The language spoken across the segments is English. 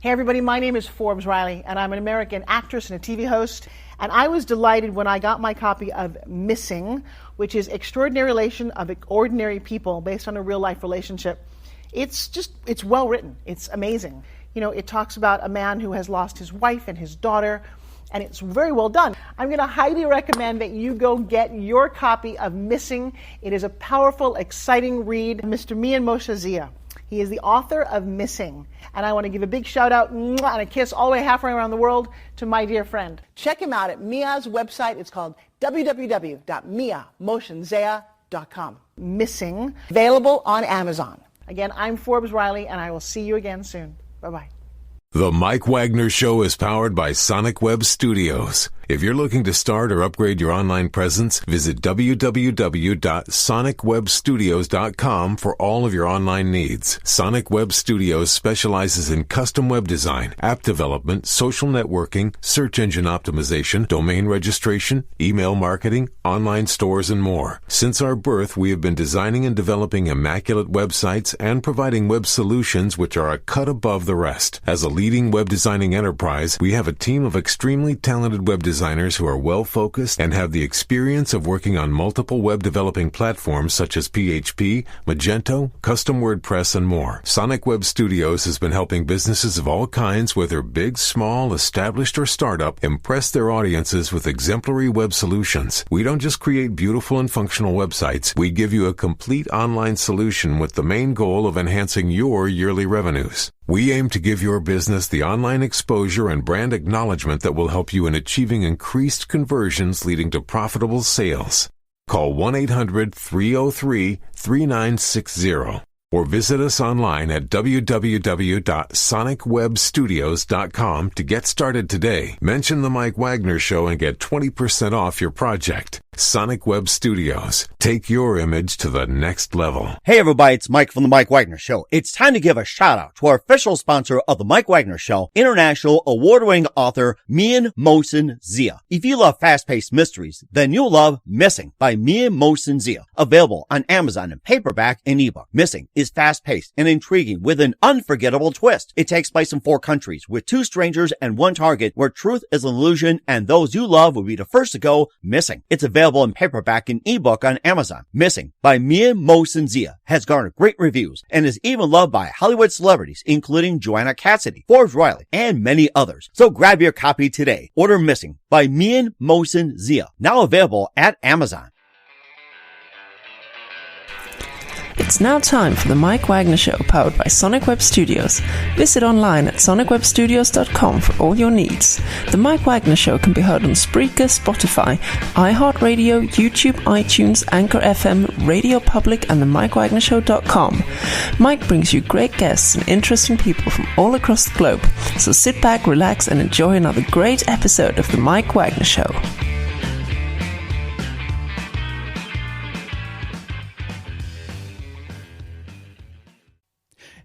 Hey everybody, my name is Forbes Riley, and I'm an American actress and a TV host. And I was delighted when I got my copy of Missing, which is Extraordinary Relation of Ordinary People based on a real-life relationship. It's well written. It's amazing. You know, it talks about a man who has lost his wife and his daughter, and it's very well done. I'm going to highly recommend that you go get your copy of Missing. It is a powerful, exciting read. Mr. Mian Moshe Zia. He is the author of Missing. And I want to give a big shout out and a kiss all the way halfway around the world to my dear friend. Check him out at Mia's website. It's called www.miamoshenzea.com. Missing, available on Amazon. Again, I'm Forbes Riley, and I will see you again soon. Bye-bye. The Mike Wagner Show is powered by Sonic Web Studios. If you're looking to start or upgrade your online presence, visit www.sonicwebstudios.com for all of your online needs. Sonic Web Studios specializes in custom web design, app development, social networking, search engine optimization, domain registration, email marketing, online stores, and more. Since our birth, we have been designing and developing immaculate websites and providing web solutions which are a cut above the rest. As a leading web designing enterprise, we have a team of extremely talented web designers who are well-focused and have the experience of working on multiple web developing platforms such as PHP, Magento, custom WordPress, and more. Sonic Web Studios has been helping businesses of all kinds, whether big, small, established, or startup, impress their audiences with exemplary web solutions. We don't just create beautiful and functional websites. We give you a complete online solution with the main goal of enhancing your yearly revenues. We aim to give your business the online exposure and brand acknowledgement that will help you in achieving increased conversions leading to profitable sales. Call 1-800-303-3960 or visit us online at www.sonicwebstudios.com to get started today. Mention the Mike Wagner Show and get 20% off your project. Sonic Web Studios. Take your image to the next level. Hey everybody, it's Mike from the Mike Wagner Show. It's time to give a shout out to our official sponsor of the Mike Wagner Show, international award-winning author Mian Moshe Zia. If you love fast-paced mysteries, then you'll love Missing by Mian Moshe Zia. Available on Amazon in paperback and ebook. Missing is fast-paced and intriguing with an unforgettable twist. It takes place in 4 countries with 2 strangers and 1 target where truth is an illusion and those you love will be the first to go missing. It's available in paperback and ebook on Amazon. Missing by Mian Moshe Zia has garnered great reviews and is even loved by Hollywood celebrities including Joanna Cassidy, Forbes Riley, and many others. So grab your copy today. Order Missing by Mian Moshe Zia, now available at Amazon. It's now time for the Mike Wagner Show, powered by Sonic Web Studios. Visit online at sonicwebstudios.com for all your needs. The Mike Wagner Show can be heard on Spreaker, Spotify, iHeartRadio, YouTube, iTunes, Anchor FM, Radio Public, and the MikeWagnerShow.com. Mike brings you great guests and interesting people from all across the globe. So sit back, relax, and enjoy another great episode of the Mike Wagner Show.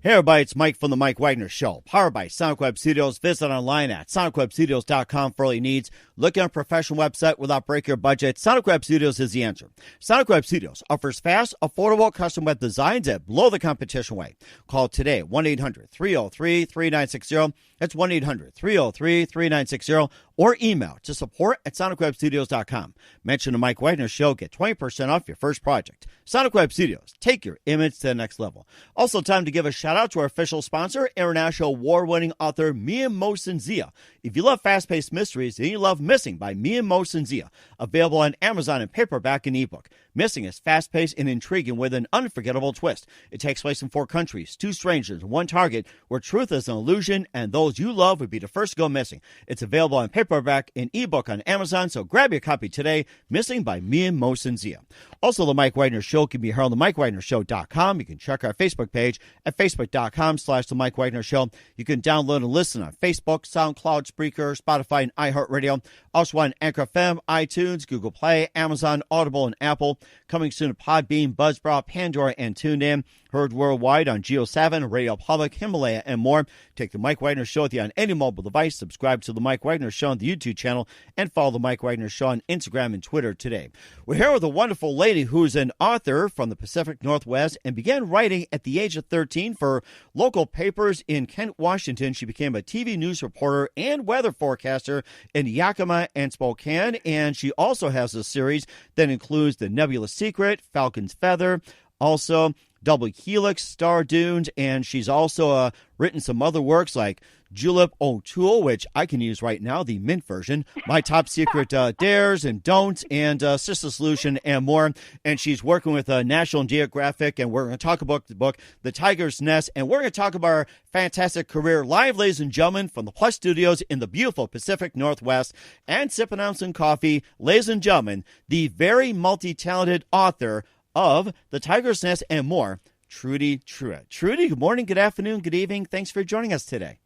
Hey everybody, it's Mike from the Mike Wagner Show, powered by Sonic Web Studios. Visit online at sonicwebstudios.com for all your needs. Looking on a professional website without breaking your budget? Sonic Web Studios is the answer. Sonic Web Studios offers fast, affordable custom web designs that blow the competition away. Call today, 1-800-303-3960. That's 1-800-303-3960. Or email to support@sonicwebstudios.com. Mention the Mike Wagner Show. Get 20% off your first project. Sonic Web Studios. Take your image to the next level. Also, time to give a shout out to our official sponsor, international award-winning author Mian Moshe Zia. If you love fast-paced mysteries, then you love Missing by Mian Moshe Zia. Available on Amazon in paperback and ebook. Missing is fast-paced and intriguing with an unforgettable twist. It takes place in 4 countries, 2 strangers, 1 target, where truth is an illusion and those you love would be the first to go missing. It's available on paperback and ebook on Amazon, so grab your copy today. Missing by Mian Moshe Zia. Also, the Mike Wagner Show can be heard on the MikeWagnerShow.com. You can check our Facebook page at facebook.com/The Mike Wagner Show. You can download and listen on Facebook, SoundCloud, Spreaker, Spotify, and iHeartRadio. Also on Anchor FM, iTunes, Google Play, Amazon, Audible, and Apple. Coming soon to Podbean, Buzzsprout, Pandora, and TuneIn. Heard worldwide on Geo7, Radio Public, Himalaya, and more. Take the Mike Wagner Show with you on any mobile device. Subscribe to the Mike Wagner Show on the YouTube channel, and follow the Mike Wagner Show on Instagram and Twitter today. We're here with a wonderful lady who's an author from the Pacific Northwest and began writing at the age of 13 for local papers in Kent, Washington. She became a TV news reporter and weather forecaster in Yakima and Spokane, and she also has a series that includes The Nebula Secret, Falcon's Feather, also Double Helix, Star Dunes, and she's also written some other works like Julep O'Toole, which I can use right now, the mint version, My Top Secret Dares and Don'ts, and Sister Solution, and more. And she's working with National Geographic, and we're going to talk about the book, The Tiger's Nest, and we're going to talk about her fantastic career live, ladies and gentlemen, from the Plus Studios in the beautiful Pacific Northwest, and sipping on some coffee, ladies and gentlemen, the very multi-talented author of The Tiger's Nest and more, Trudi Trueit. Trudi, good morning, good afternoon, good evening. Thanks for joining us today.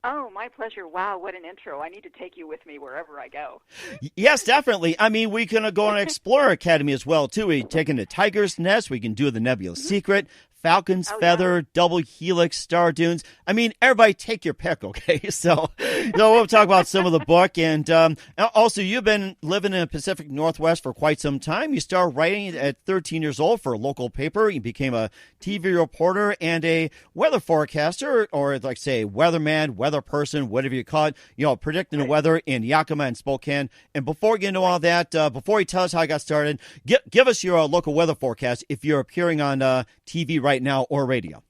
Oh, my pleasure. Wow, what an intro. I need to take you with me wherever I go. Yes, definitely. I mean, we can go on Explorer Academy as well, too. We take in the Tiger's Nest. We can do the Nebula Secret, Falcon's Feather, Double Helix, Star Dunes. I mean, everybody take your pick, okay? So we'll talk about some of the book. And also, you've been living in the Pacific Northwest for quite some time. You started writing at 13 years old for a local paper. You became a TV reporter and a weather forecaster, or like say, weatherman, weather person, whatever you call it, predicting the weather in Yakima and Spokane. And before we get into all that, before you tell us how you got started, give us your local weather forecast if you're appearing on TV right now or radio.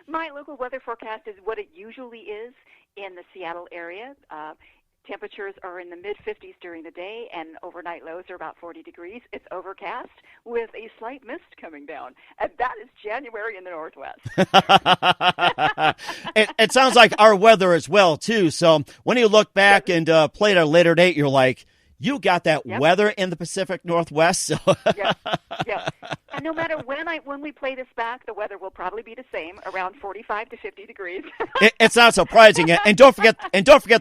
My local weather forecast is what it usually is in the Seattle area. Temperatures are in the mid-50s during the day, and overnight lows are about 40 degrees. It's overcast with a slight mist coming down, and that is January in the Northwest. It sounds like our weather as well, too. So when you look back and play at a later date, you're like, you got that weather in the Pacific Northwest. So. Yeah. And no matter when we play this back, the weather will probably be the same, around 45 to 50 degrees. It's not surprising. And don't forget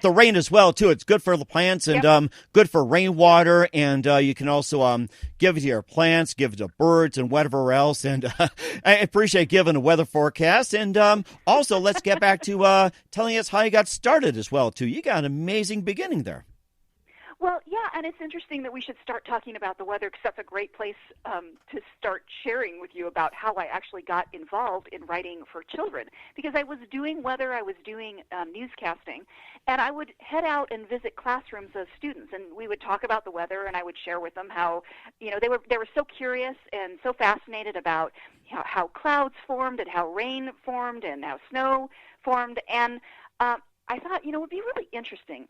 the rain as well, too. It's good for the plants and good for rainwater. And you can also give it to your plants, give it to birds and whatever else. And I appreciate giving a weather forecast. And also, let's get back to telling us how you got started as well, too. You got an amazing beginning there. Well, yeah, and it's interesting that we should start talking about the weather, because that's a great place to start sharing with you about how I actually got involved in writing for children. Because I was doing weather, I was doing newscasting, and I would head out and visit classrooms of students, and we would talk about the weather, and I would share with them how, they were so curious and so fascinated about how clouds formed and how rain formed and how snow formed, and I thought, it would be really interesting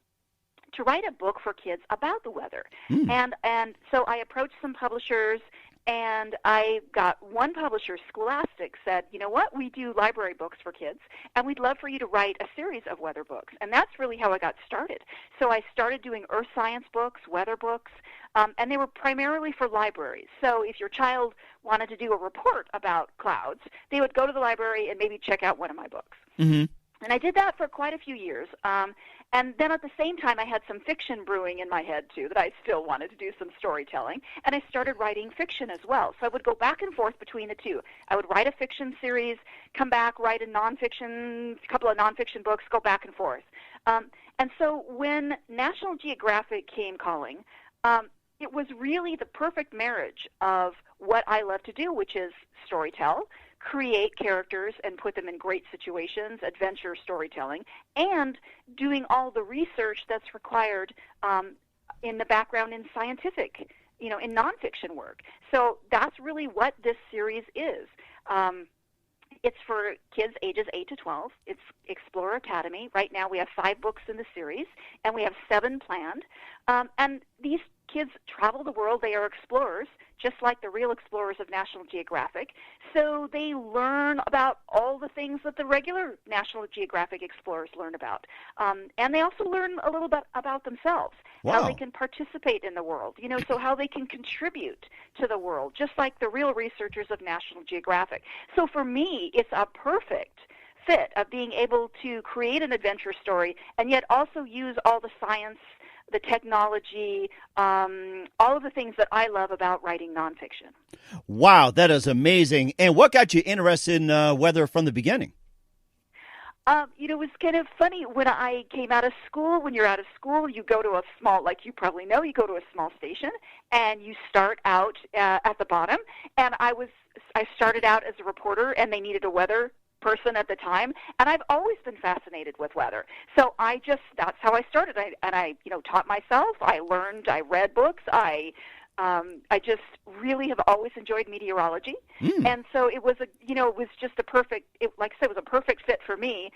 to write a book for kids about the weather. And so I approached some publishers, and I got one publisher, Scholastic, said, you know what, we do library books for kids, and we'd love for you to write a series of weather books. And that's really how I got started. So I started doing earth science books, weather books, and they were primarily for libraries. So if your child wanted to do a report about clouds, they would go to the library and maybe check out one of my books. Mm-hmm. And I did that for quite a few years. And then at the same time, I had some fiction brewing in my head, too, that I still wanted to do some storytelling. And I started writing fiction as well. So I would go back and forth between the two. I would write a fiction series, come back, write a couple of nonfiction books, go back and forth. And so when National Geographic came calling, it was really the perfect marriage of what I love to do, which is storytell, create characters and put them in great situations, adventure storytelling, and doing all the research that's required in the background in scientific, in nonfiction work. So that's really what this series is. It's for kids ages 8 to 12. It's Explorer Academy. Right now we have 5 books in the series, and we have 7 planned. And these kids travel the world. They are explorers, just like the real explorers of National Geographic. So they learn about all the things that the regular National Geographic explorers learn about. And they also learn a little bit about themselves, how they can participate in the world, so how they can contribute to the world, just like the real researchers of National Geographic. So for me, it's a perfect fit of being able to create an adventure story and yet also use all the science, the technology, all of the things that I love about writing nonfiction. Wow, that is amazing. And what got you interested in weather from the beginning? It was kind of funny when I came out of school. When you're out of school, you go to a small, like you probably know, you go to a small station, and you start out at the bottom. And I started out as a reporter, and they needed a weather person at the time, and I've always been fascinated with weather. So that's how I started. I taught myself. I learned. I read books. I just really have always enjoyed meteorology, and so it was just a perfect, like I said, it was a perfect fit for me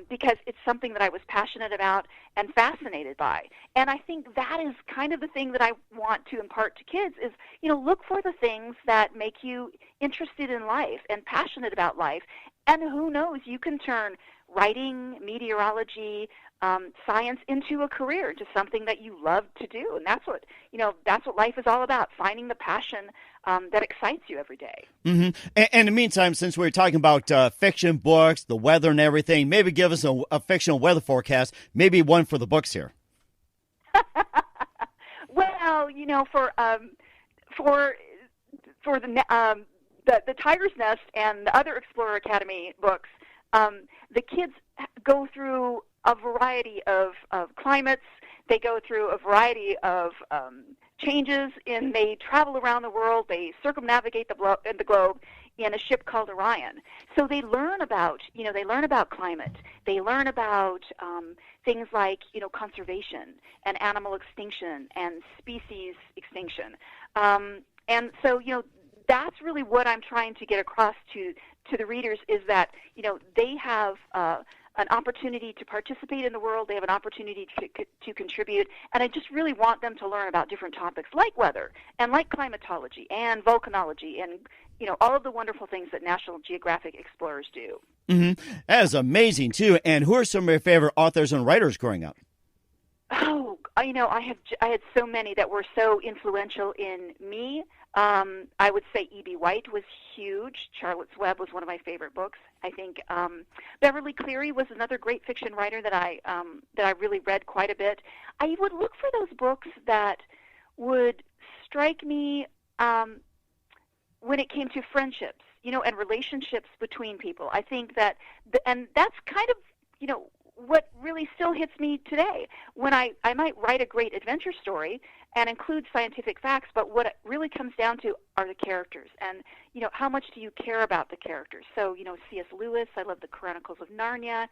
because it's something that I was passionate about and fascinated by. And I think that is kind of the thing that I want to impart to kids is, look for the things that make you interested in life and passionate about life. And who knows, you can turn writing, meteorology, science into a career, into something that you love to do. And that's what life is all about, finding the passion that excites you every day. Mm-hmm. And in the meantime, since we're talking about fiction books, the weather and everything, maybe give us a fictional weather forecast, maybe one for the books here. Well, for the Tiger's Nest and the other Explorer Academy books, the kids go through a variety of climates. They go through a variety of changes, and they travel around the world. They circumnavigate the globe in a ship called Orion. So they learn about, climate. They learn about things like, conservation and animal extinction and species extinction. And so, that's really what I'm trying to get across to the readers is that, they have an opportunity to participate in the world. They have an opportunity to contribute. And I just really want them to learn about different topics like weather and like climatology and volcanology and, all of the wonderful things that National Geographic explorers do. Mm-hmm. That is amazing, too. And who are some of your favorite authors and writers growing up? Oh, I had so many that were so influential in me. I would say E.B. White was huge. Charlotte's Web was one of my favorite books. I think Beverly Cleary was another great fiction writer that I really read quite a bit. I would look for those books that would strike me when it came to friendships, and relationships between people. I think that, and that's kind of, what really still hits me today. When I might write a great adventure story and include scientific facts, but what it really comes down to are the characters. And, how much do you care about the characters? So, C.S. Lewis, I love the Chronicles of Narnia.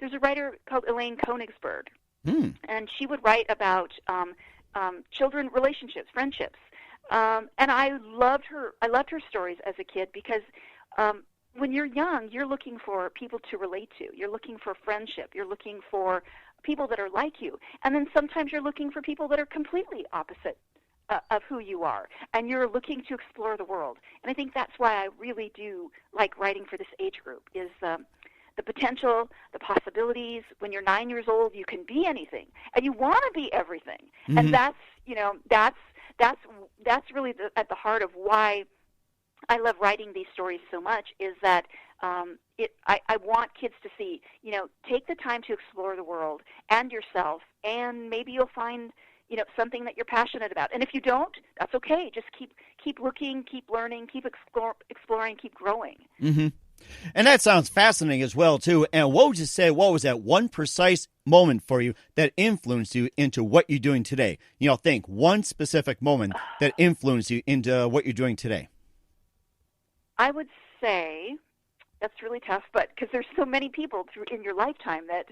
There's a writer called Elaine Konigsberg, and she would write about children relationships, friendships. And I loved her stories as a kid because when you're young, you're looking for people to relate to. You're looking for friendship. You're looking for people that are like you. And then sometimes you're looking for people that are completely opposite of who you are. And you're looking to explore the world. And I think that's why I really do like writing for this age group, is the potential, the possibilities. When you're 9 years old, you can be anything. And you want to be everything. Mm-hmm. And that's really at the heart of why I love writing these stories so much, is that I want kids to see, take the time to explore the world and yourself, and maybe you'll find, something that you're passionate about. And if you don't, that's okay. Just keep looking, keep learning, keep exploring, keep growing. Mm-hmm. And that sounds fascinating as well, too. And what would you say, what was that one precise moment for you that influenced you into what you're doing today? Think one specific moment that influenced you into what you're doing today. I would say that's really tough, but because there's so many people in your lifetime that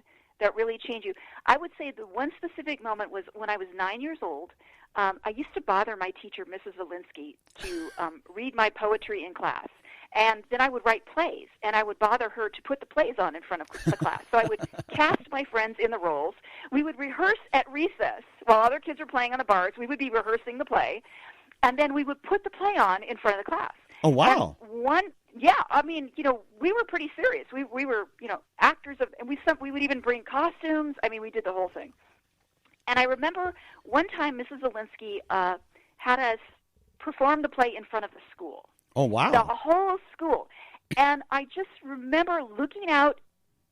really change you. I would say the one specific moment was when I was 9 years old. I used to bother my teacher, Mrs. Zelinsky, to read my poetry in class. And then I would write plays, and I would bother her to put the plays on in front of the class. So I would cast my friends in the roles. We would rehearse at recess while other kids were playing on the bars. We would be rehearsing the play, and then we would put the play on in front of the class. Oh, wow. We were pretty serious. We were, actors and we would even bring costumes. We did the whole thing. And I remember one time Mrs. Zelinsky had us perform the play in front of the school. Oh, wow. The whole school. And I just remember looking out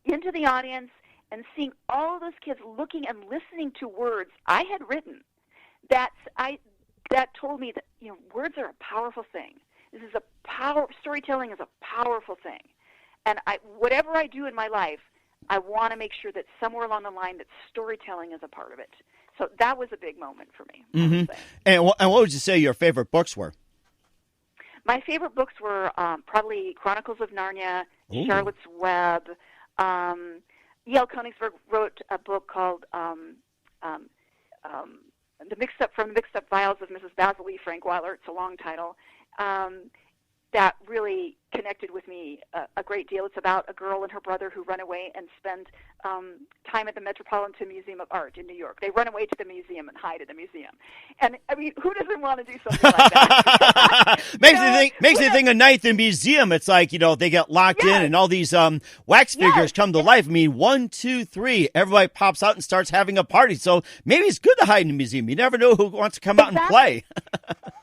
into the audience and seeing all of those kids looking and listening to words I had written that told me that, you know, words are a powerful thing. Storytelling is a powerful thing. And whatever I do in my life, I want to make sure that somewhere along the line that storytelling is a part of it. So that was a big moment for me. Mm-hmm. And what would you say your favorite books were? My favorite books were probably Chronicles of Narnia, Ooh. Charlotte's Web. E.L. Konigsberg wrote a book called The Mixed Up Files of Mrs. Basil E. Frankweiler. It's a long title. That really connected with me a great deal. It's about a girl and her brother who run away and spend time at the Metropolitan Museum of Art in New York. They run away to the museum and hide at the museum. And, I mean, who doesn't want to do something like that? makes you think of Night at the Museum. It's like, you know, they get locked in and all these wax figures come to life. I mean, 1, 2, 3, everybody pops out and starts having a party. So maybe it's good to hide in the museum. You never know who wants to come out and play.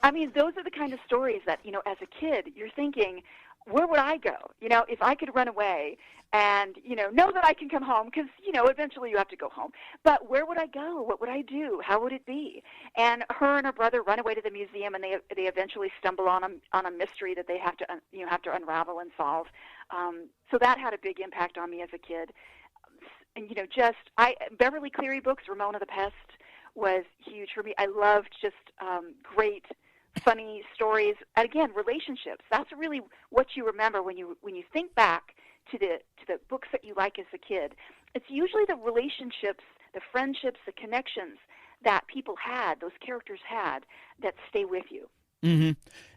I mean, those are the kind of stories that, you know, as a kid, you're thinking, where would I go? You know, if I could run away and, you know that I can come home because, you know, eventually you have to go home. But where would I go? What would I do? How would it be? And her and her brother run away to the museum, and they eventually stumble on a mystery that they have to unravel and solve. So that had a big impact on me as a kid. And, you know, Beverly Cleary books, Ramona the Pest, was huge for me. I loved just great, funny stories. And again, relationships. That's really what you remember when you think back to the books that you like as a kid. It's usually the relationships, the friendships, the connections that people had, those characters had, that stay with you. Mm-hmm.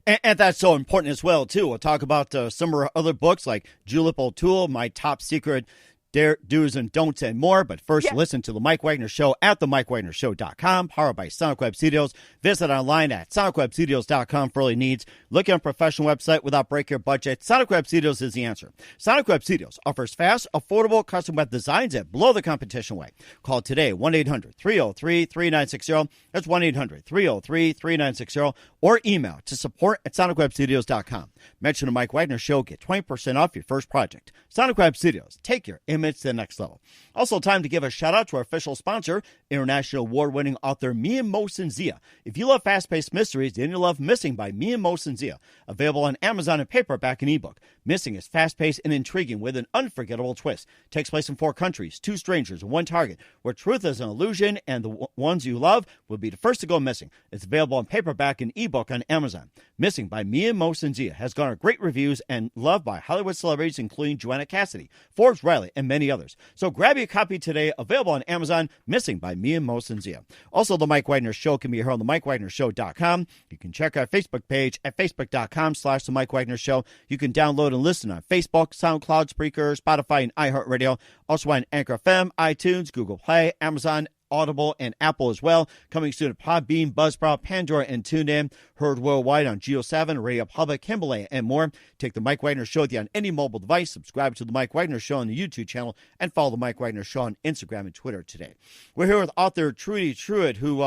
And that's so important as well, too. We'll talk about some of our other books like Julep O'Toole, My Top Secret, Do's and Don'ts, and more. But first, listen to The Mike Wagner Show at themikewagnershow.com, powered by Sonic Web Studios. Visit online at sonicwebstudios.com for all your needs. Looking at a professional website without breaking your budget? Sonic Web Studios is the answer. Sonic Web Studios offers fast, affordable custom web designs that blow the competition away. Call today, 1-800-303-3960. That's 1-800-303-3960. Or email to support@sonicwebstudios.com. Mention The Mike Wagner Show. Get 20% off your first project. Sonic Web Studios. Take your image to the next level. Also, time to give a shout out to our official sponsor, international award-winning author Mia Mohsen Zia. If you love fast-paced mysteries, then you'll love Missing by Mia Mohsen Zia. Available on Amazon in paperback and ebook. Missing is fast-paced and intriguing with an unforgettable twist. Takes place in 4 countries, 2 strangers, and 1 target, where truth is an illusion and the ones you love will be the first to go missing. It's available in paperback and ebook on Amazon. Missing by Mia Mohsen Zia has garnered great reviews and loved by Hollywood celebrities including Joanna Cassidy, Forbes Riley, and many others. So grab your copy today, available on Amazon, Missing by Mia Mohsen Zia. Also, The Mike Wagner Show can be heard on themikewagnershow.com. You can check our Facebook page at facebook.com/The Mike Wagner Show. You can download and listen on Facebook, SoundCloud, Spreaker, Spotify, and iHeartRadio. Also on Anchor FM, iTunes, Google Play, Amazon, Audible, and Apple as well. Coming soon to Podbean, Buzzsprout, Pandora, and TuneIn. Heard worldwide on Geo7, Radio Public, Himalaya, and more. Take The Mike Wagner Show with you on any mobile device. Subscribe to The Mike Wagner Show on the YouTube channel, and follow The Mike Wagner Show on Instagram and Twitter today. We're here with author Trudi Trueit, who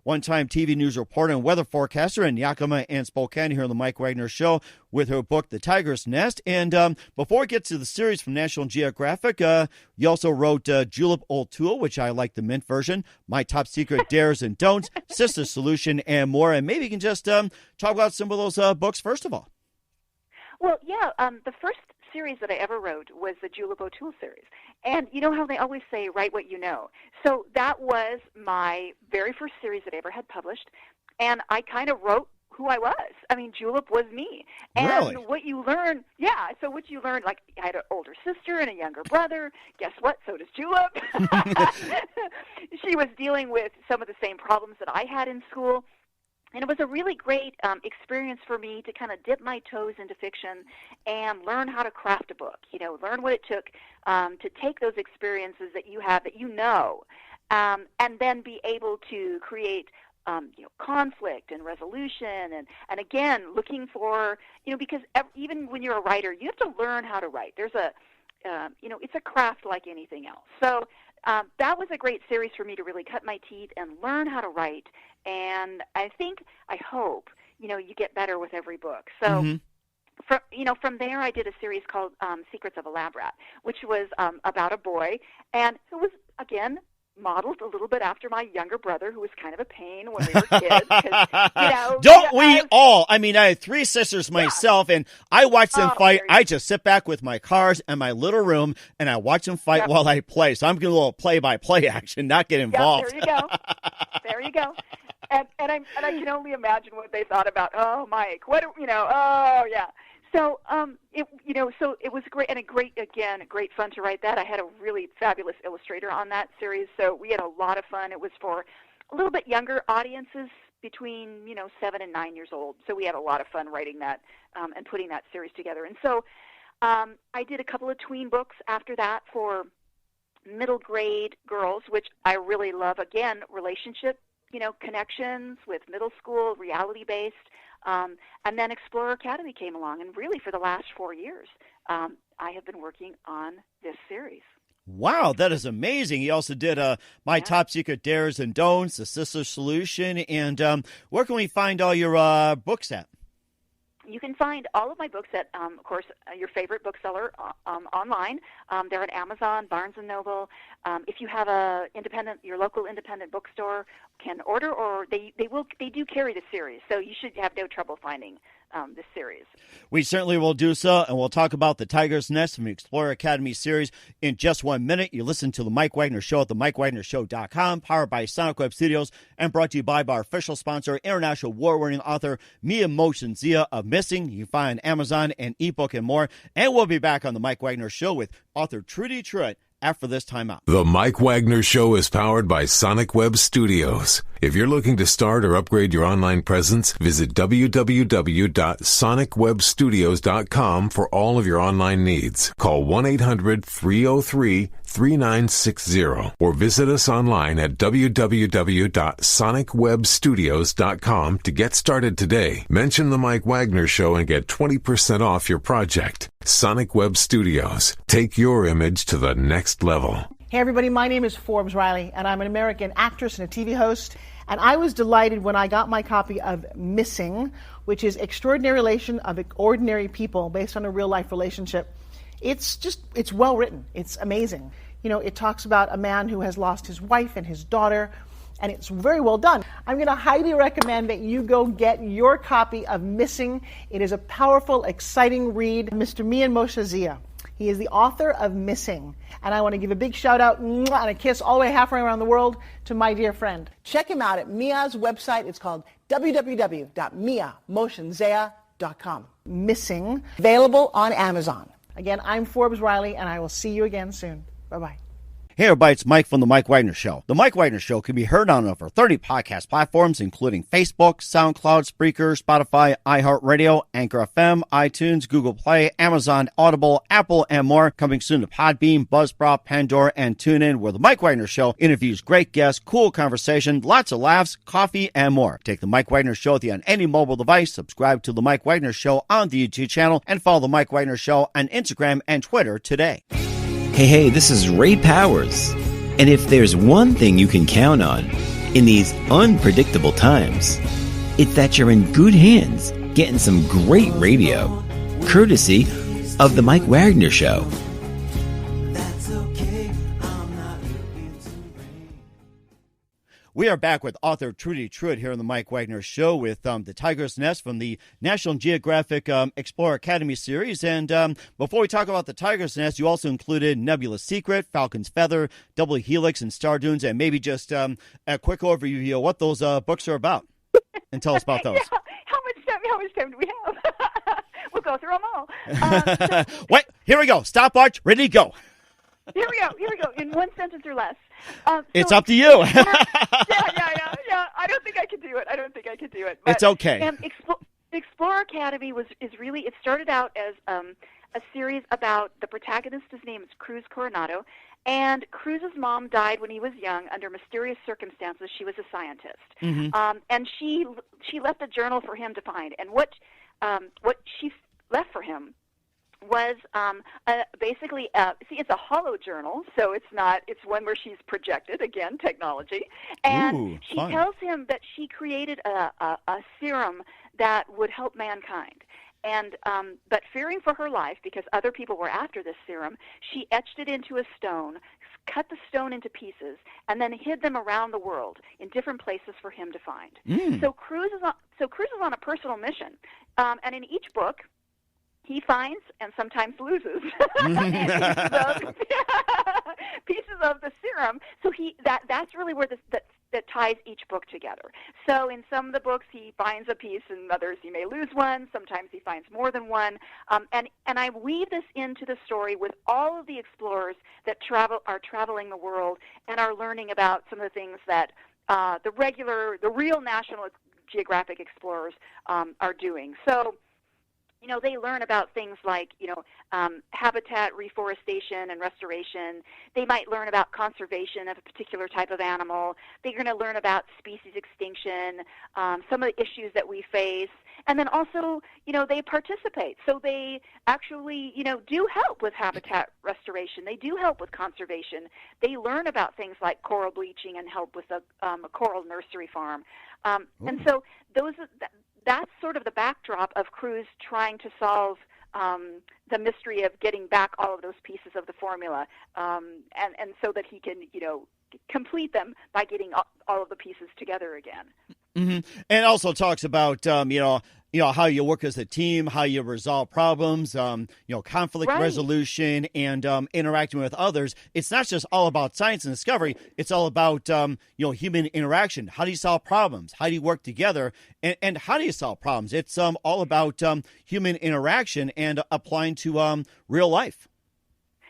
one-time TV news reporter and weather forecaster in Yakima and Spokane, here on The Mike Wagner Show with her book, The Tiger's Nest. And before we get to the series from National Geographic, you also wrote Julep O'Toole, which I like the mint version, My Top Secret, Dares and Don'ts, Sister Solution, and more. And maybe you can just talk about some of those books first of all. Well, yeah, the first series that I ever wrote was the Julep O'Toole series. And you know how they always say, write what you know. So that was my very first series that I ever had published. And I kind of wrote who I was. I mean, Julep was me. And really? What you learn, so what you learn, like I had an older sister and a younger brother. Guess what? So does Julep. She was dealing with some of the same problems that I had in school. And it was a really great experience for me to kind of dip my toes into fiction and learn how to craft a book, learn what it took to take those experiences that you have, that and then be able to create conflict and resolution, and again, looking for, because even when you're a writer, you have to learn how to write. There's it's a craft like anything else. So that was a great series for me to really cut my teeth and learn how to write. And I hope, you get better with every book. So from there, I did a series called Secrets of a Lab Rat, which was about a boy, and it was, again, modeled a little bit after my younger brother, who was kind of a pain when we were kids. Don't we all? I mean, I had 3 sisters myself, and I watch them fight. I just sit back with my cars in my little room, and I watch them fight while I play. So I'm getting a little play-by-play action, not get involved. There you go. There you go. And I can only imagine what they thought about. Oh, Mike, what Oh, yeah. So it was great, and great fun to write that. I had a really fabulous illustrator on that series, so we had a lot of fun. It was for a little bit younger audiences, between 7 and 9 years old. So we had a lot of fun writing that and putting that series together. And so I did a couple of tween books after that for middle grade girls, which I really love. Again, relationship, connections with middle school, reality-based. And then Explorer Academy came along, and really for the last 4 years, I have been working on this series. Wow, that is amazing. You also did My Top Secret Dares and Don'ts, The Sister Solution, and where can we find all your books at? You can find all of my books at, of course, your favorite bookseller online. They're at Amazon, Barnes & Noble. If you have your local independent bookstore can order, or they do carry the series, so you should have no trouble finding this series. We certainly will do so, and we'll talk about the Tiger's Nest from the Explorer Academy series in just 1 minute. You listen to The Mike Wagner Show at themikewagnershow.com, powered by Sonic Web Studios, and brought to you by our official sponsor, international award-winning author Mia Motion Zia of Missing. You can find on Amazon and ebook and more. And we'll be back on The Mike Wagner Show with author Trudi Trueit after this time out. The Mike Wagner Show is powered by Sonic Web Studios. If you're looking to start or upgrade your online presence, visit www.sonicwebstudios.com for all of your online needs. Call 1-800-303-3960 or visit us online at www.sonicwebstudios.com to get started today. Mention The Mike Wagner Show and get 20% off your project. Sonic Web Studios. Take your image to the next level. Hey everybody, my name is Forbes Riley, and I'm an American actress and a TV host. And I was delighted when I got my copy of Missing, which is Extraordinary Relation of Ordinary People based on a real-life relationship. It's well written. It's amazing. It talks about a man who has lost his wife and his daughter, and it's very well done. I'm going to highly recommend that you go get your copy of Missing. It is a powerful, exciting read. Mr. Mian Moshe Zia. He is the author of Missing. And I want to give a big shout out and a kiss all the way halfway around the world to my dear friend. Check him out at Mia's website. It's called www.miamotionzea.com. Missing. Available on Amazon. Again, I'm Forbes Riley, and I will see you again soon. Bye-bye. Hey everybody, it's Mike from The Mike Wagner Show. The Mike Wagner Show can be heard on over 30 podcast platforms, including Facebook, SoundCloud, Spreaker, Spotify, iHeartRadio, Anchor FM, iTunes, Google Play, Amazon, Audible, Apple, and more. Coming soon to Podbean, Buzzsprout, Pandora, and TuneIn, where The Mike Wagner Show interviews great guests, cool conversation, lots of laughs, coffee, and more. Take The Mike Wagner Show with you on any mobile device. Subscribe to The Mike Wagner Show on the YouTube channel, and follow The Mike Wagner Show on Instagram and Twitter today. Hey, this is Ray Powers. And if there's one thing you can count on in these unpredictable times, it's that you're in good hands getting some great radio, courtesy of The Mike Wagner Show. We are back with author Trudi Trueit here on The Mike Wagner Show with The Tiger's Nest from the National Geographic Explorer Academy series. And before we talk about The Tiger's Nest, you also included Nebula's Secret, Falcon's Feather, Double Helix, and Star Dunes, and maybe just a quick overview of what those books are about. And tell us about those. Yeah. How much time do we have? We'll go through them all. Wait, here we go. Stopwatch, ready to go. Here we go. In one sentence or less. It's up to you. Yeah. I don't think I could do it. But, it's okay. Explorer Academy it started out as a series about the protagonist. His name is Cruz Coronado, and Cruz's mom died when he was young under mysterious circumstances. She was a scientist, and she left a journal for him to find. And what she left for him was basically it's a hollow journal, so it's one where she's projected, again, technology, and she tells him that she created a serum that would help mankind, But fearing for her life, because other people were after this serum, she etched it into a stone, cut the stone into pieces, and then hid them around the world in different places for him to find. So Cruz is on a personal mission, and in each book, he finds and sometimes loses pieces of the serum. So that's really where that ties each book together. So in some of the books he finds a piece, and others he may lose one. Sometimes he finds more than one. And I weave this into the story with all of the explorers that are traveling the world and are learning about some of the things that the real National Geographic explorers are doing. So they learn about things like, habitat reforestation and restoration. They might learn about conservation of a particular type of animal. They're going to learn about species extinction, some of the issues that we face. And then also, they participate. So they actually, do help with habitat restoration. They do help with conservation. They learn about things like coral bleaching and help with a coral nursery farm. And so that's sort of the backdrop of Cruz trying to solve the mystery of getting back all of those pieces of the formula, and so that he can, complete them by getting all of the pieces together again. Mm-hmm. And it also talks about, how you work as a team, how you resolve problems, conflict resolution, and interacting with others. It's not just all about science and discovery. It's all about, human interaction. How do you solve problems? How do you work together? And how do you solve problems? It's all about human interaction and applying to real life.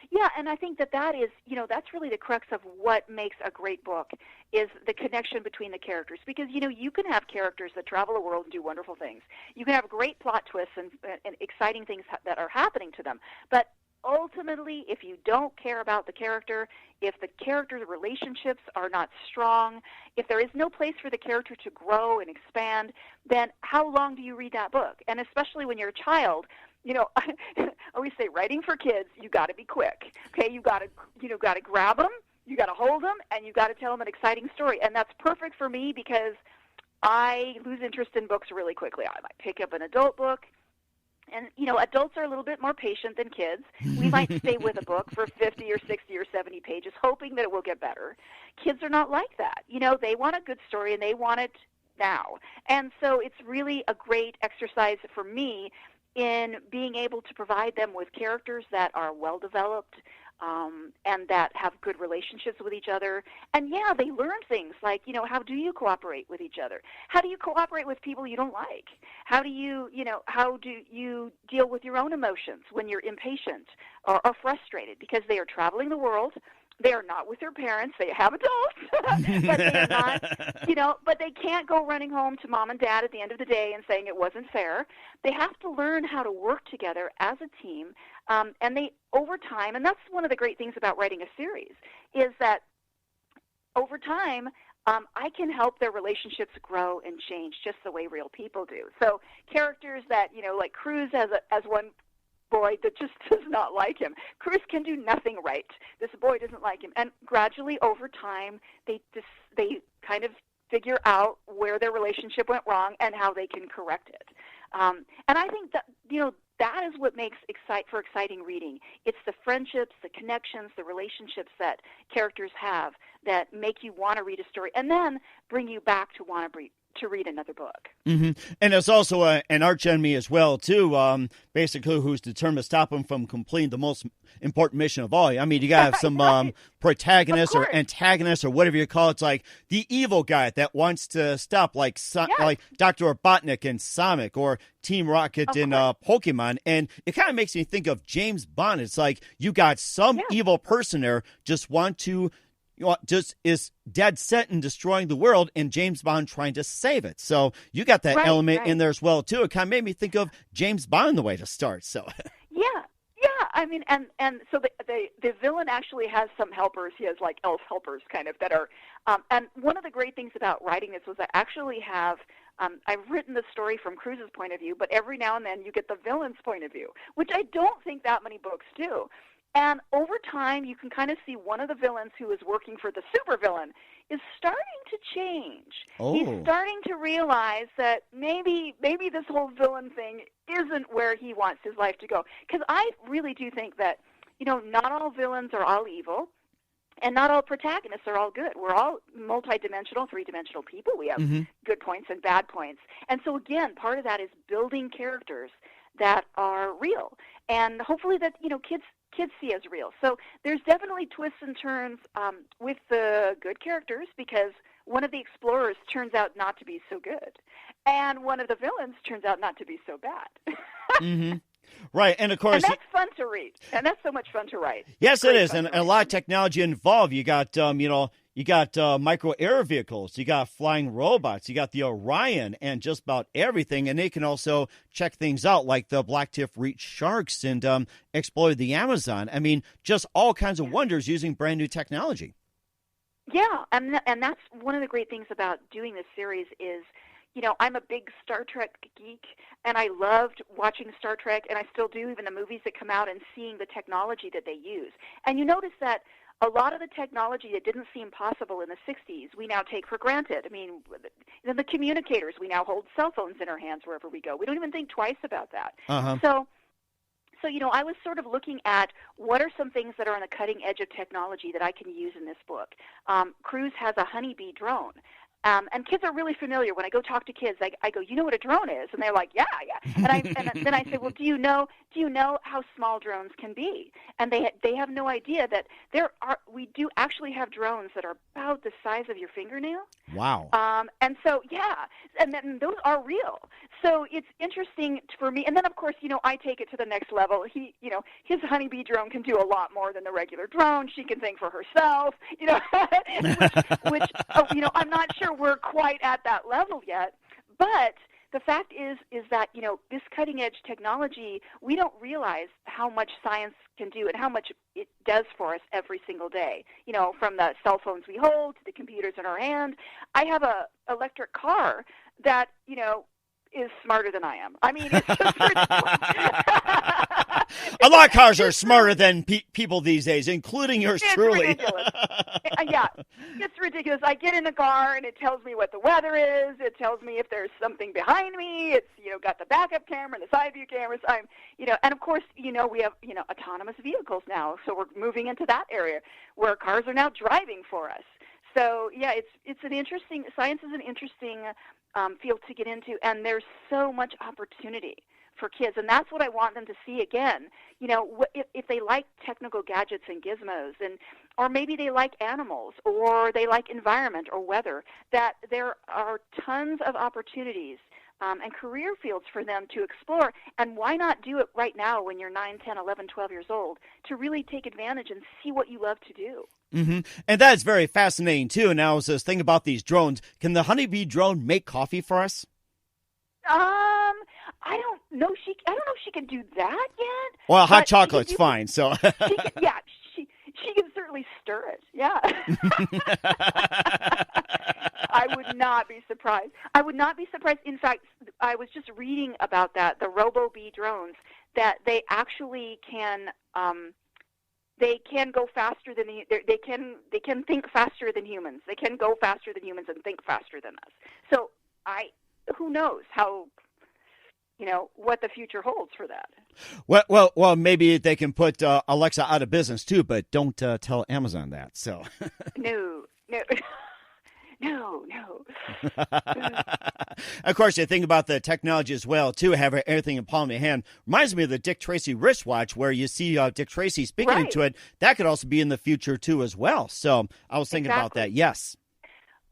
Yeah, and I think that is, that's really the crux of what makes a great book, is the connection between the characters. Because, you can have characters that travel the world and do wonderful things. You can have great plot twists and exciting things that are happening to them. But ultimately, if you don't care about the character, if the character relationships are not strong, if there is no place for the character to grow and expand, then how long do you read that book? And especially when you're a child, I always say, writing for kids, you got to be quick. Okay, you got to grab them, you got to hold them, and you got to tell them an exciting story. And that's perfect for me because I lose interest in books really quickly. I might pick up an adult book, and adults are a little bit more patient than kids. We might stay with a book for 50 or 60 or 70 pages, hoping that it will get better. Kids are not like that. They want a good story and they want it now. And so it's really a great exercise for me in being able to provide them with characters that are well-developed and that have good relationships with each other. And, they learn things like, how do you cooperate with each other? How do you cooperate with people you don't like? How do you deal with your own emotions when you're impatient or frustrated? Because they are traveling the world. They are not with their parents. They have adults, but they are not, but they can't go running home to mom and dad at the end of the day and saying it wasn't fair. They have to learn how to work together as a team, and they, over time, and that's one of the great things about writing a series, is that over time, I can help their relationships grow and change just the way real people do. So characters that, like Cruz as one boy that just does not like him. Cruz can do nothing right. This boy doesn't like him. And gradually, over time, they kind of figure out where their relationship went wrong and how they can correct it. And I think that, that is what makes exciting reading. It's the friendships, the connections, the relationships that characters have that make you want to read a story and then bring you back to want to read another book. Mm-hmm. And there's also an arch enemy as well, too, basically who's determined to stop him from completing the most important mission of all. I mean, you got to have some protagonists or antagonists or whatever you call it. It's like the evil guy that wants to stop, like Dr. Robotnik in Sonic or Team Rocket in Pokemon. And it kind of makes me think of James Bond. It's like you got some evil person there just want to just is dead set in destroying the world, and James Bond trying to save it. So you got that element in there as well, too. It kind of made me think of James Bond the way to start. So yeah. I mean, and so the villain actually has some helpers. He has like elf helpers, kind of, that are. And one of the great things about writing this was I actually have. I've written the story from Cruz's point of view, but every now and then you get the villain's point of view, which I don't think that many books do. And over time, you can kind of see one of the villains who is working for the supervillain is starting to change. Oh. He's starting to realize that maybe this whole villain thing isn't where he wants his life to go. Because I really do think that, not all villains are all evil, and not all protagonists are all good. We're all multidimensional, three-dimensional people. We have good points and bad points. And so, again, part of that is building characters that are real. And hopefully that, kids see as real. So there's definitely twists and turns with the good characters, because one of the explorers turns out not to be so good. And one of the villains turns out not to be so bad. Right, and of course... And that's fun to read. And that's so much fun to write. Yes, it is, and a lot of technology involved. You got, you got micro air vehicles, you got flying robots, you got the Orion, and just about everything. And they can also check things out, like the blacktip reef sharks, and explore the Amazon. I mean, just all kinds of wonders using brand new technology. Yeah, and that's one of the great things about doing this series is, I'm a big Star Trek geek, and I loved watching Star Trek, and I still do, even the movies that come out, and seeing the technology that they use. And you notice that a lot of the technology that didn't seem possible in the 60s, we now take for granted. I mean, the communicators, we now hold cell phones in our hands wherever we go. We don't even think twice about that. So, I was sort of looking at what are some things that are on the cutting edge of technology that I can use in this book. Cruise has a Honeybee drone. And kids are really familiar. When I go talk to kids, I go, you know what a drone is? And they're like, yeah. And then I say, well, do you know how small drones can be? And they have no idea that we do actually have drones that are about the size of your fingernail. Wow. And so, and then those are real. So it's interesting for me. And then, of course, I take it to the next level. His Honeybee drone can do a lot more than the regular drone. She can think for herself, which I'm not sure we're quite at that level yet. But the fact is that, this cutting-edge technology, we don't realize how much science can do and how much it does for us every single day. From the cell phones we hold to the computers in our hand. I have a electric car that, is smarter than I am. I mean, it's just a lot of cars are smarter than people these days, including yours truly. Ridiculous. Yeah, it's ridiculous. I get in the car and it tells me what the weather is. It tells me if there's something behind me. It's got the backup camera and the side view cameras. And of course we have autonomous vehicles now. So we're moving into that area where cars are now driving for us. So yeah, it's an interesting. Science is an interesting field to get into, and there's so much opportunity for kids, and that's what I want them to see again. If they like technical gadgets and gizmos, or maybe they like animals, or they like environment or weather, that there are tons of opportunities and career fields for them to explore. And why not do it right now when you're 9, 10, 11, 12 years old to really take advantage and see what you love to do? And that is very fascinating, too. Now, I was just thinking about these drones. Can the Honeybee drone make coffee for us? I don't know. I don't know if she can do that yet. Well, hot chocolate's fine. So she can certainly stir it. Yeah. I would not be surprised. In fact, I was just reading about that, the Robo-Bee drones, that they actually can they can go faster than they can think faster than humans. They can go faster than humans and think faster than us. So who knows how what the future holds for that. Well, maybe they can put Alexa out of business too, but don't tell Amazon that. So No. Of course, you think about the technology as well, too, have everything in palm of your hand. Reminds me of the Dick Tracy wristwatch, where you see Dick Tracy speaking into it. That could also be in the future, too, as well. So I was thinking about that, yes.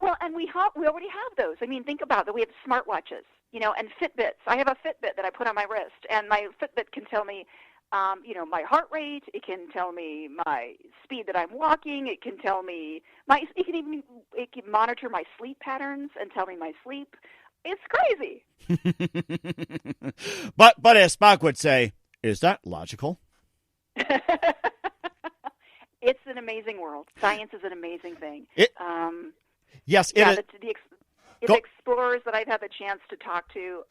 Well, and we already have those. I mean, think about that. We have smartwatches, and Fitbits. I have a Fitbit that I put on my wrist, and my Fitbit can tell me my heart rate. It can tell me my speed that I'm walking. It can tell me it can monitor my sleep patterns and tell me my sleep. It's crazy. But as Spock would say, is that logical? It's an amazing world. Science is an amazing thing. Yes, it is. The explorers that I've had the chance to talk to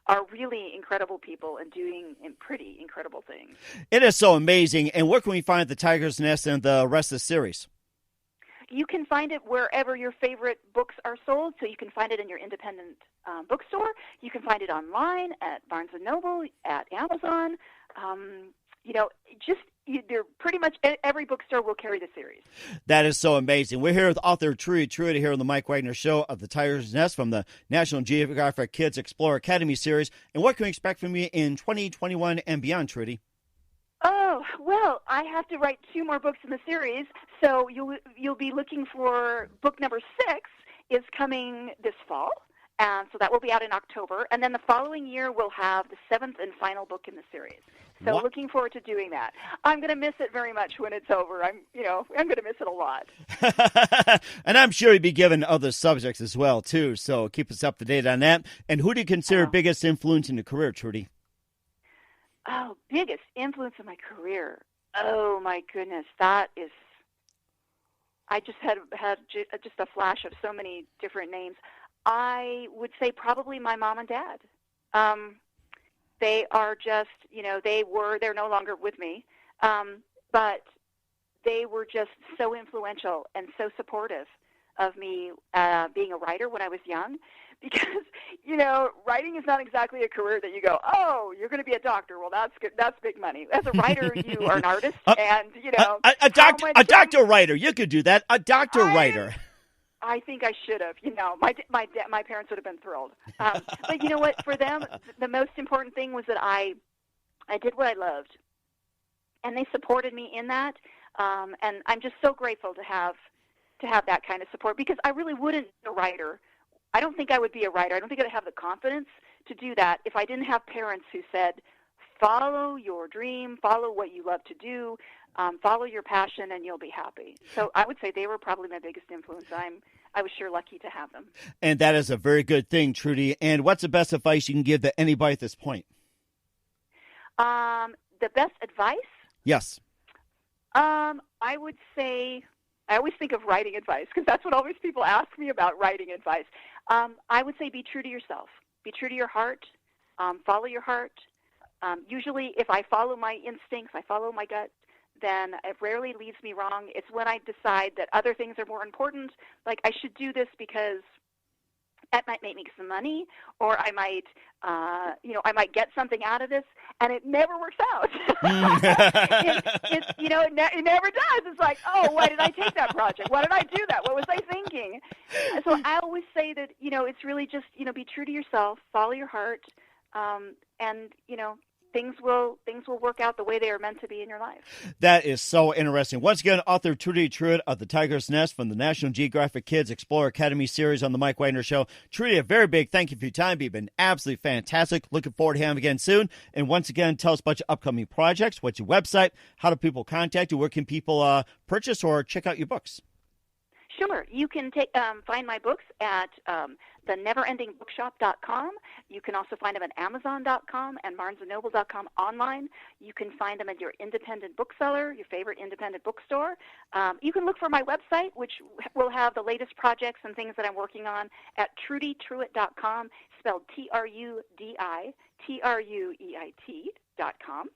are really incredible people and doing pretty incredible things. It is so amazing. And where can we find The Tiger's Nest and the rest of the series? You can find it wherever your favorite books are sold. So you can find it in your independent bookstore. You can find it online at Barnes & Noble, at Amazon. They're pretty much every bookstore will carry the series. That is so amazing. We're here with author Trudi Trueit here on the Mike Wagner Show of The Tiger's Nest from the National Geographic Kids Explorer Academy series. And what can we expect from you in 2021 and beyond, Trudi? Oh, well, I have to write 2 more books in the series, so you'll be looking for book number 6 is coming this fall. So that will be out in October. And then the following year, we'll have the 7th and final book in the series. So looking forward to doing that. I'm going to miss it very much when it's over. I'm going to miss it a lot. And I'm sure you'll be given other subjects as well, too. So keep us up to date on that. And who do you consider biggest influence in your career, Trudi? Oh, biggest influence in my career. Oh, my goodness. That is... I just had just a flash of so many different names. I would say probably my mom and dad. They are just, they're no longer with me, but they were just so influential and so supportive of me being a writer when I was young, because, writing is not exactly a career that you go, oh, you're going to be a doctor. Well, that's good. That's big money. As a writer, you are an artist, and, a doctor writer. You could do that. A doctor writer. I think I should have. My parents would have been thrilled. But you know what? For them, the most important thing was that I did what I loved, and they supported me in that. And I'm just so grateful to have that kind of support, because I really wouldn't be a writer. I don't think I would be a writer. I don't think I'd have the confidence to do that if I didn't have parents who said, follow your dream, follow what you love to do, follow your passion, and you'll be happy. So I would say they were probably my biggest influence. I was sure lucky to have them. And that is a very good thing, Trudi. And what's the best advice you can give to anybody at this point? The best advice? Yes. I would say, I always think of writing advice, because that's what always people ask me about, writing advice. I would say be true to yourself. Be true to your heart. Follow your heart. Usually, if I follow my instincts, I follow my gut, then it rarely leads me wrong. It's when I decide that other things are more important, like I should do this because that might make me some money, or I might, I might get something out of this, and it never works out. It never does. It's like, oh, why did I take that project? Why did I do that? What was I thinking? So I always say that, it's really just, be true to yourself, follow your heart, and, things will work out the way they are meant to be in your life. That is so interesting. Once again, author Trudi Trueit of The Tiger's Nest from the National Geographic Kids Explorer Academy series on the Mike Wagner Show. Trudi, a very big thank you for your time. You've been absolutely fantastic. Looking forward to having you again soon. And once again, tell us about your upcoming projects. What's your website? How do people contact you? Where can people purchase or check out your books? Sure. You can find my books at theneverendingbookshop.com. You can also find them at Amazon.com and BarnesandNoble.com online. You can find them at your independent bookseller, your favorite independent bookstore. You can look for my website, which will have the latest projects and things that I'm working on, at TrudiTrueit.com, spelled TrudiTrueit.com.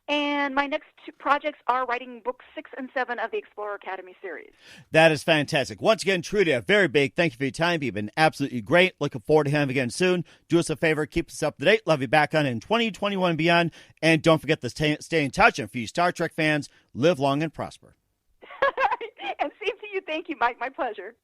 And my next 2 projects are writing books 6 and 7 of the Explorer Academy series. That is fantastic. Once again, Trudi, a very big thank you for your time. You've been absolutely great. Looking forward to having you again soon. Do us a favor, keep us up to date. Love you back on in 2021 and beyond. And don't forget to stay in touch. And for you Star Trek fans, live long and prosper. And same to you. Thank you, Mike. My pleasure.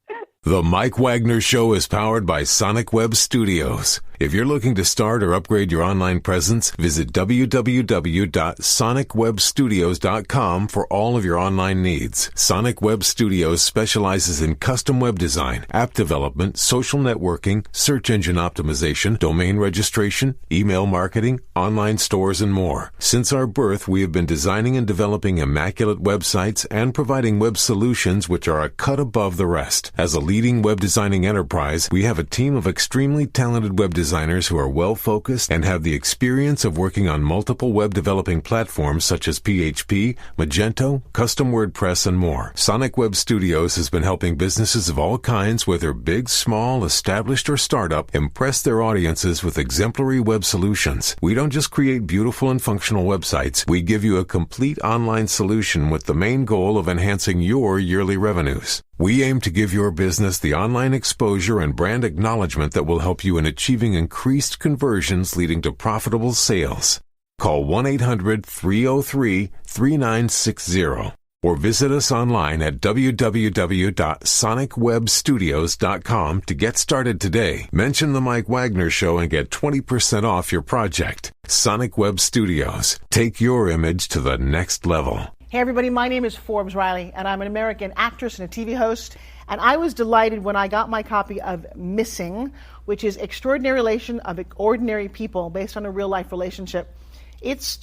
The Mike Wagner Show is powered by Sonic Web Studios. If you're looking to start or upgrade your online presence, visit www.sonicwebstudios.com for all of your online needs. Sonic Web Studios specializes in custom web design, app development, social networking, search engine optimization, domain registration, email marketing, online stores, and more. Since our birth, we have been designing and developing immaculate websites and providing web solutions which are a cut above the rest. As a leader leading web designing enterprise, we have a team of extremely talented web designers who are well-focused and have the experience of working on multiple web developing platforms such as PHP, Magento, custom WordPress, and more. Sonic Web Studios has been helping businesses of all kinds, whether big, small, established, or startup, impress their audiences with exemplary web solutions. We don't just create beautiful and functional websites. We give you a complete online solution with the main goal of enhancing your yearly revenues. We aim to give your business the online exposure and brand acknowledgement that will help you in achieving increased conversions leading to profitable sales. Call 1-800-303-3960 or visit us online at www.sonicwebstudios.com to get started today. Mention the Mike Wagner Show and get 20% off your project. Sonic Web Studios. Take your image to the next level. Hey everybody, my name is Forbes Riley, and I'm an American actress and a TV host, and I was delighted when I got my copy of Missing, which is Extraordinary Relation of Ordinary People based on a real-life relationship. It's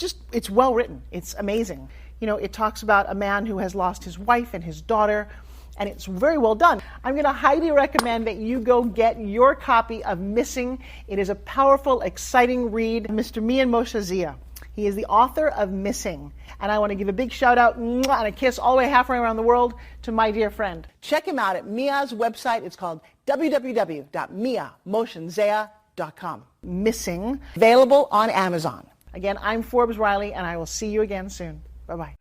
well written. It's amazing. You know, it talks about a man who has lost his wife and his daughter, and it's very well done. I'm going to highly recommend that you go get your copy of Missing. It is a powerful, exciting read. Mr. Mian Moshe Zia. He is the author of Missing. And I want to give a big shout out and a kiss all the way halfway around the world to my dear friend. Check him out at Mia's website. It's called www.miamotionsea.com. Missing. Available on Amazon. Again, I'm Forbes Riley, and I will see you again soon. Bye-bye.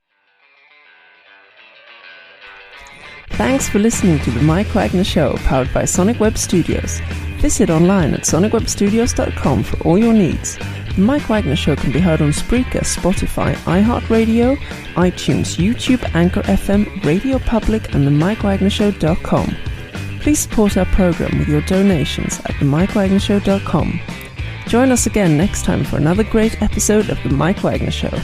Thanks for listening to the Mike Wagner Show, powered by Sonic Web Studios. Visit online at sonicwebstudios.com for all your needs. The Mike Wagner Show can be heard on Spreaker, Spotify, iHeartRadio, iTunes, YouTube, Anchor FM, Radio Public, and themikewagnershow.com. Please support our program with your donations at themikewagnershow.com. Join us again next time for another great episode of The Mike Wagner Show.